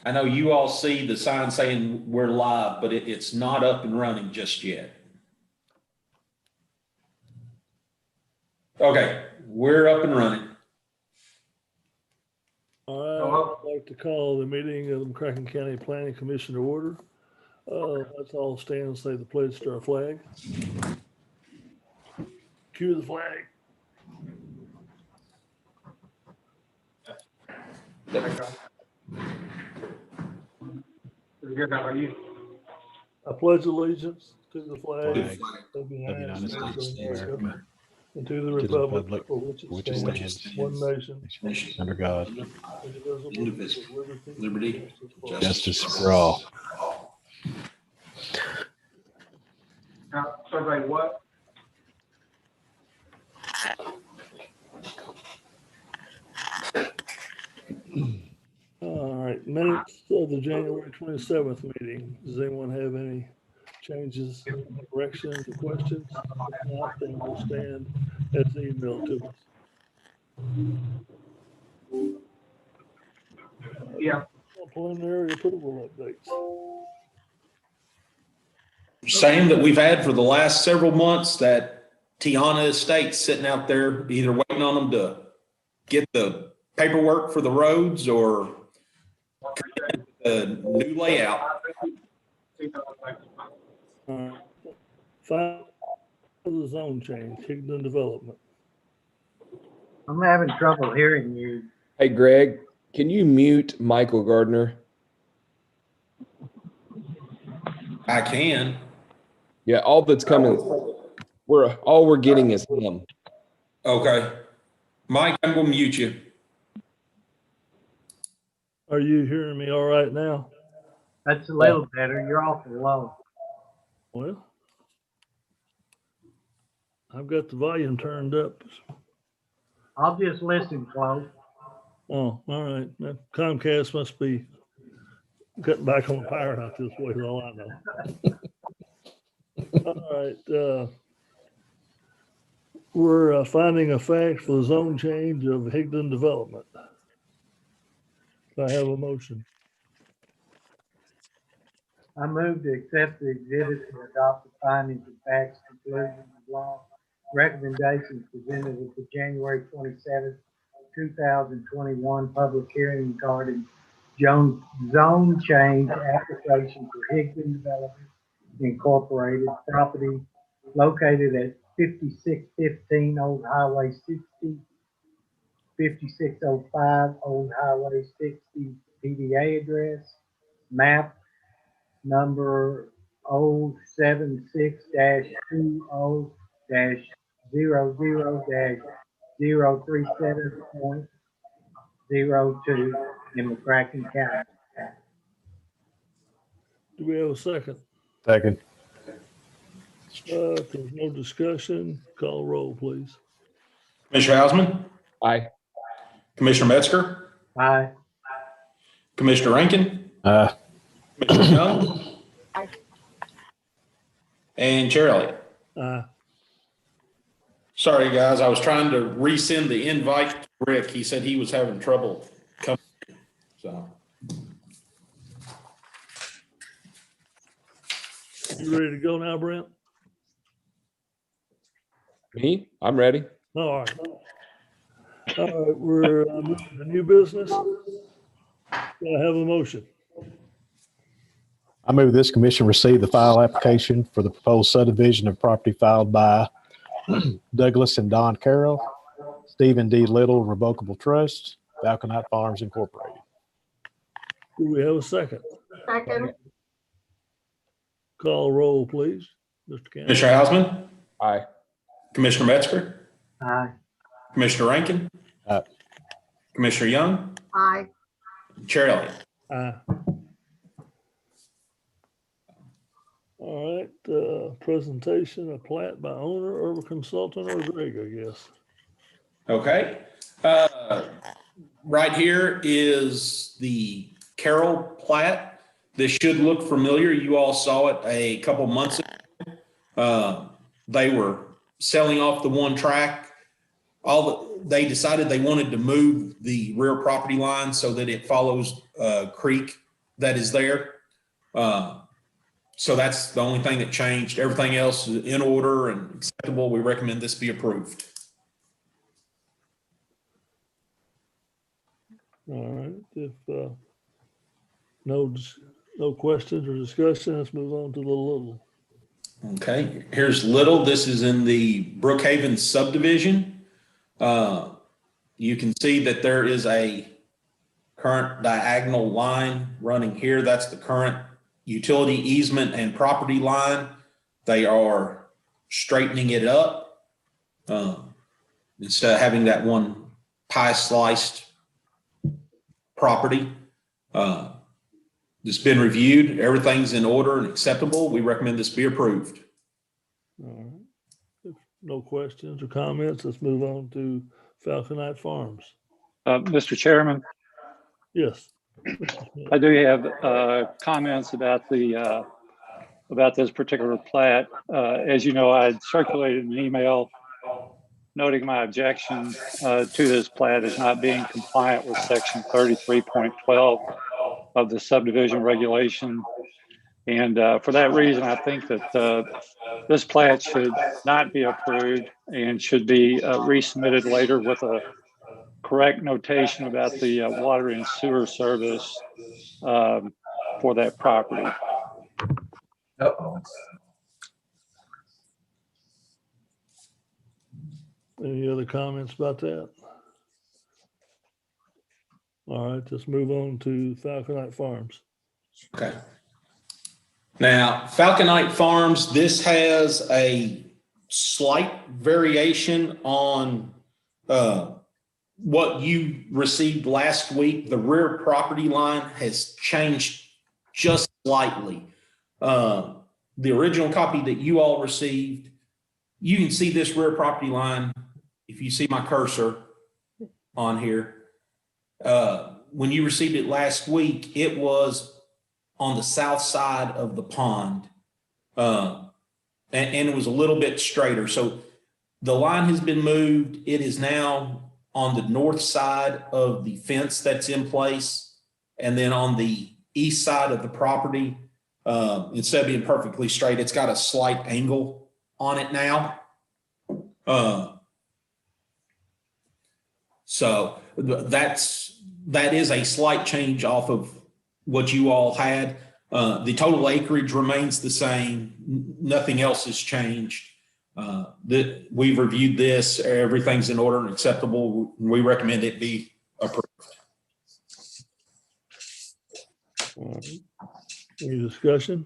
I know you all see the sign saying we're live, but it's not up and running just yet. Okay, we're up and running. All right, I'd like to call the meeting of the McCracken County Planning Commission to order. Let's all stand and say the pledge to our flag. Cue the flag. I pledge allegiance to the flag of the United States of America and to the republic for which it stands, one nation, under God, indivisible, with liberty, justice for all. Survey what? All right, minutes of the January 27th meeting. Does anyone have any changes, corrections, or questions? If not, then we'll stand as emailed to us. Yeah. Preliminary approval updates. same that we've had for the last several months, that Tiana Estate's sitting out there either waiting on them to get the paperwork for the roads or a new layout. Final the zone change, Higdon Development. I'm having trouble hearing you. Hey, Greg, can you mute Michael Gardner? I can. Yeah, all that's coming, all we're getting is him. Okay. Mike, I'm gonna mute you. Are you hearing me all right now? That's a little better. You're awful low. Well, I've got the volume turned up. I'll just listen close. Oh, all right. Now, Comcast must be cutting back on the power out this way, is all I know. All right. We're finding a fact for the zone change of Higdon Development. Do I have a motion? I move to accept the exhibit and adopt the findings and facts, conclusions of law, recommendations presented at the January 27th, 2021 public hearing regarding zone change application for Higdon Development Incorporated property located at 5615 Old Highway 60, 5605 Old Highway 60 PDA address, map number 076-20-00-037.02 in McCracken County. Do we have a second? Second. If there's no discussion, call roll, please. Commissioner Hausman, Aye. Commissioner Metzger, Aye. Commissioner Rankin, Aye. Commissioner Young, and Chair Elliott. Aye. Sorry, guys, I was trying to resend the invite to Rick. He said he was having trouble coming. So. You ready to go now, Brent? Me? I'm ready. All right. All right, we're moving to new business. Do I have a motion? I move this commission receive the file application for the proposed subdivision of property filed by Douglas and Don Carroll, Stephen D. Little Revocable Trust, Falconite Farms Incorporated. Do we have a second? Second. Call roll, please. Mr. Campbell. Commissioner Hausman, Aye. Commissioner Metzger, Aye. Commissioner Rankin, Aye. Commissioner Young, Aye. Chair Elliott. Aye. All right, presentation of plat by owner or consultant or Greg, I guess. Okay. Right here is the Carroll plat. This should look familiar. You all saw it a couple months ago. They were selling off the one track. They decided they wanted to move the rear property line so that it follows a creek that is there. So that's the only thing that changed. Everything else is in order and acceptable. We recommend this be approved. All right, if no questions or discussion, let's move on to the little. Okay, here's Little. This is in the Brookhaven subdivision. You can see that there is a current diagonal line running here. That's the current utility easement and property line. They are straightening it up instead of having that one pie sliced property. It's been reviewed. Everything's in order and acceptable. We recommend this be approved. All right. If no questions or comments, let's move on to Falconite Farms. Mr. Chairman, Yes. I do have comments about this particular plat. As you know, I had circulated an email noting my objection to this plat as not being compliant with section 33.12 of the subdivision regulation. And for that reason, I think that this plat should not be approved and should be resubmitted later with a correct notation about the water and sewer service for that property. Any other comments about that? All right, let's move on to Falconite Farms. Okay. Now, Falconite Farms, this has a slight variation on what you received last week. The rear property line has changed just slightly. The original copy that you all received, you can see this rear property line if you see my cursor on here. When you received it last week, it was on the south side of the pond, and it was a little bit straighter. So the line has been moved. It is now on the north side of the fence that's in place, and then on the east side of the property, instead of being perfectly straight, it's got a slight angle on it now. So that is a slight change off of what you all had. The total acreage remains the same. Nothing else has changed. We've reviewed this. Everything's in order and acceptable. We recommend it be approved. All right. Any discussion?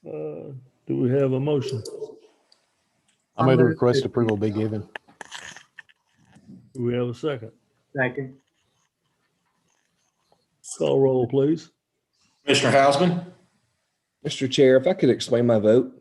Do we have a motion? I move the request approval be given. Do we have a second? Second. Call roll, please. Commissioner Hausman? Mr. Chair, if I could explain my vote.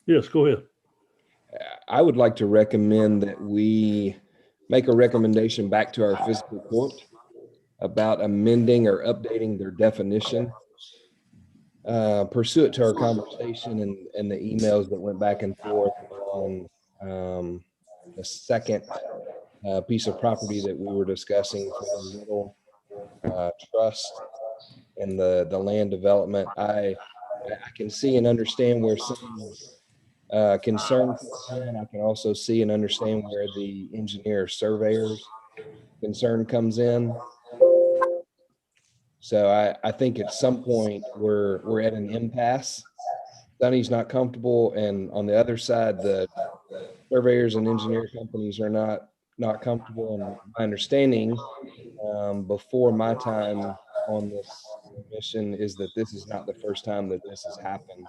Yes, go ahead. I would like to recommend that we make a recommendation back to our fiscal court about amending or updating their definition pursuant to our conversation and the emails that went back and forth on the second piece of property that we were discussing for the little trust and the land development. I can see and understand where some concern comes in. I can also see and understand where the engineer surveyor's concern comes in. So I think at some point we're at an impasse. Sonny's not comfortable, and on the other side, the surveyors and engineer companies are not comfortable. And my understanding before my time on this mission is that this is not the first time that this has happened.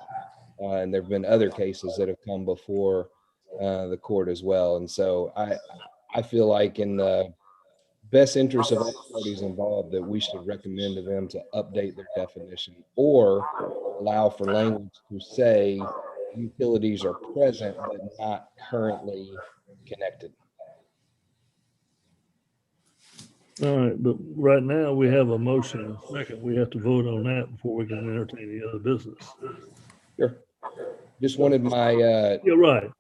And there have been other cases that have come before the court as well. And so I feel like in the best interest of all parties involved that we should recommend to them to update their definition or allow for language to say utilities are present but not currently connected. All right, but right now we have a motion and a second. We have to vote on that before we can entertain any other business. Sure. Just wanted my You're right.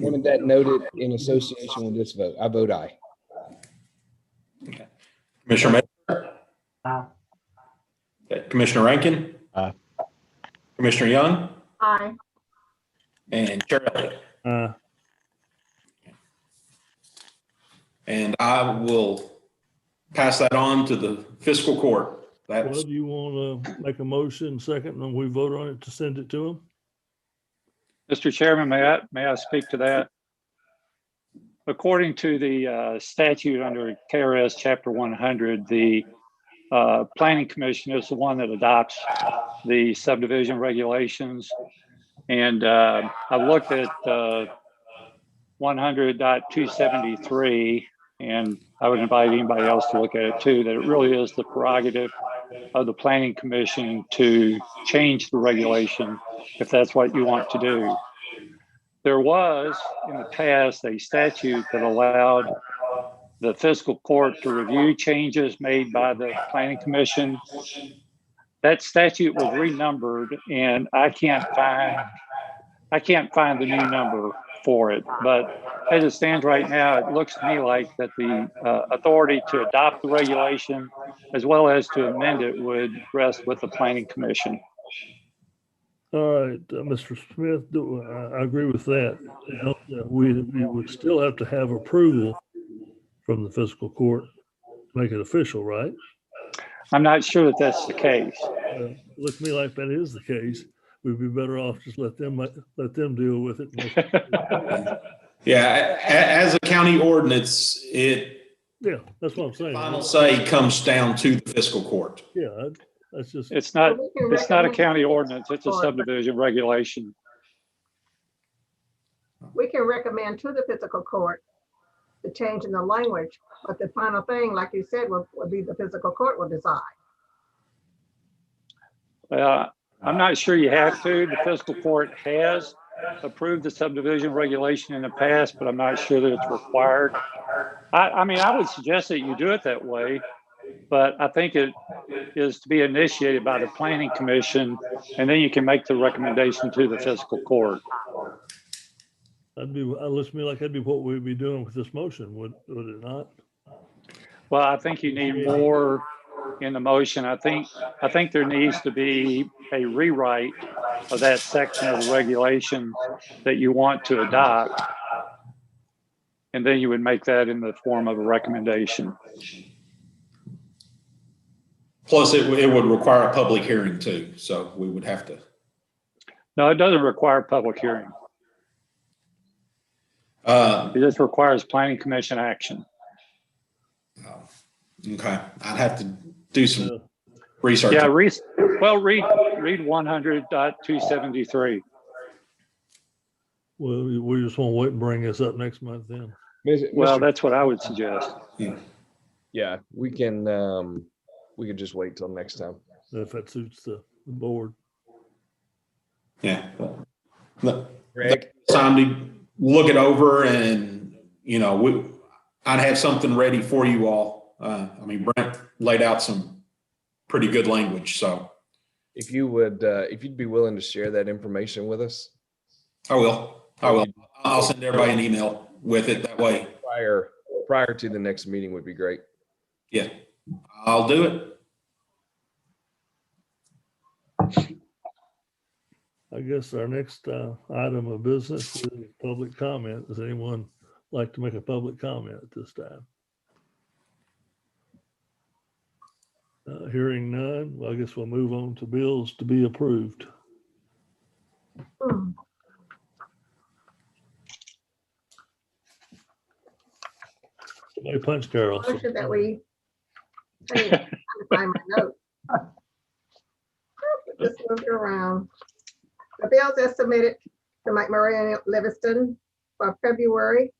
wanted that noted in association with this vote. I vote aye. Commissioner, Aye. Commissioner Rankin, Aye. Commissioner Young, Aye. and Chair Elliott. And I will pass that on to the fiscal court. Well, That's, do you want to make a motion second and we vote on it to send it to them? Mr. Chairman, may I speak to that? According to the statute under KRS Chapter 100, the Planning Commission is the one that adopts the subdivision regulations. And I've looked at 100.273, and I would invite anybody else to look at it too, that it really is the prerogative of the Planning Commission to change the regulation if that's what you want to do. There was in the past a statute that allowed the fiscal court to review changes made by the Planning Commission. That statute was renumbered, and I can't find the new number for it. But as it stands right now, it looks to me like that the authority to adopt the regulation as well as to amend it would rest with the Planning Commission. All right, Mr. Smith, I agree with that. We would still have to have approval from the fiscal court to make it official, right? I'm not sure that that's the case. Looks to me like that is the case. We'd be better off just let them deal with it. yeah, as a county ordinance, Yeah, that's what I'm saying. final say comes down to the fiscal court. Yeah, that's just. It's not a county ordinance, it's a subdivision regulation. We can recommend to the physical court the change in the language, but the final thing, like you said, will be the physical court will decide. I'm not sure you have to. The fiscal court has approved the subdivision regulation in the past, but I'm not sure that it's required. I mean, I would suggest that you do it that way, but I think it is to be initiated by the Planning Commission, and then you can make the recommendation to the fiscal court. Looks to me like that'd be what we'd be doing with this motion, would it not? Well, I think you need more in the motion. I think there needs to be a rewrite of that section of the regulation that you want to adopt. And then you would make that in the form of a recommendation. Plus, it would require a public hearing too, so we would have to. No, it doesn't require public hearing. It just requires Planning Commission action. Okay, I'd have to do some research. Yeah, read 100.273. Well, we just want to wait and bring this up next month then. Well, that's what I would suggest. Yeah, we can just wait till next time. If that suits the board. Yeah. Greg? Time to look it over and, I'd have something ready for you all. I mean, Brent laid out some pretty good language, so. If you'd be willing to share that information with us. I will. I'll send everybody an email with it that way. Prior to the next meeting would be great. Yeah, I'll do it. I guess our next item of business is public comment. Does anyone like to make a public comment at this time? Hearing none, well, I guess we'll move on to bills to be approved. Somebody punch Carol. Motion that we, I need to find my note. Just moved around. The bills as submitted to Mike Murray and Livingston for February.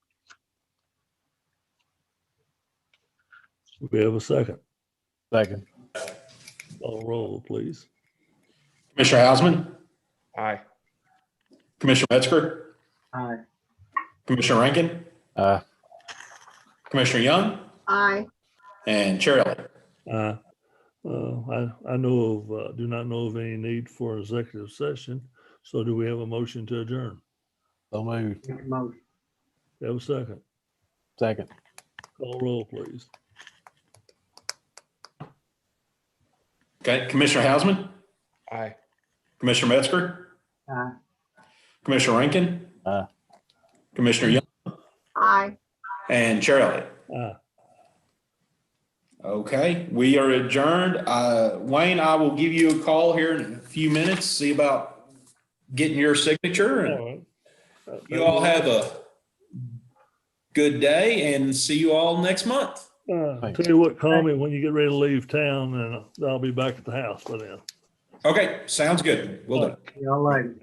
We have a second. Second. Call roll, please. Commissioner Hausman, Aye. Commissioner Metzger, Aye. Commissioner Rankin, Aye. Commissioner Young, Aye. and Chair Elliott. I do not know of any need for executive session. So do we have a motion to adjourn? So moved. Make a motion. You have a second? Second. Call roll, please. Okay, Commissioner Hausman, Aye. Commissioner Metzger, Aye. Commissioner Rankin, Aye. Commissioner Young, Aye. and Chair Elliott. Aye. Okay, we are adjourned. Wayne, I will give you a call here in a few minutes, see about getting your signature. And All right. you all have a good day and see you all next month. Tell you what, call me when you get ready to leave town, and I'll be back at the house by then. Okay, sounds good. We'll do. See y'all later.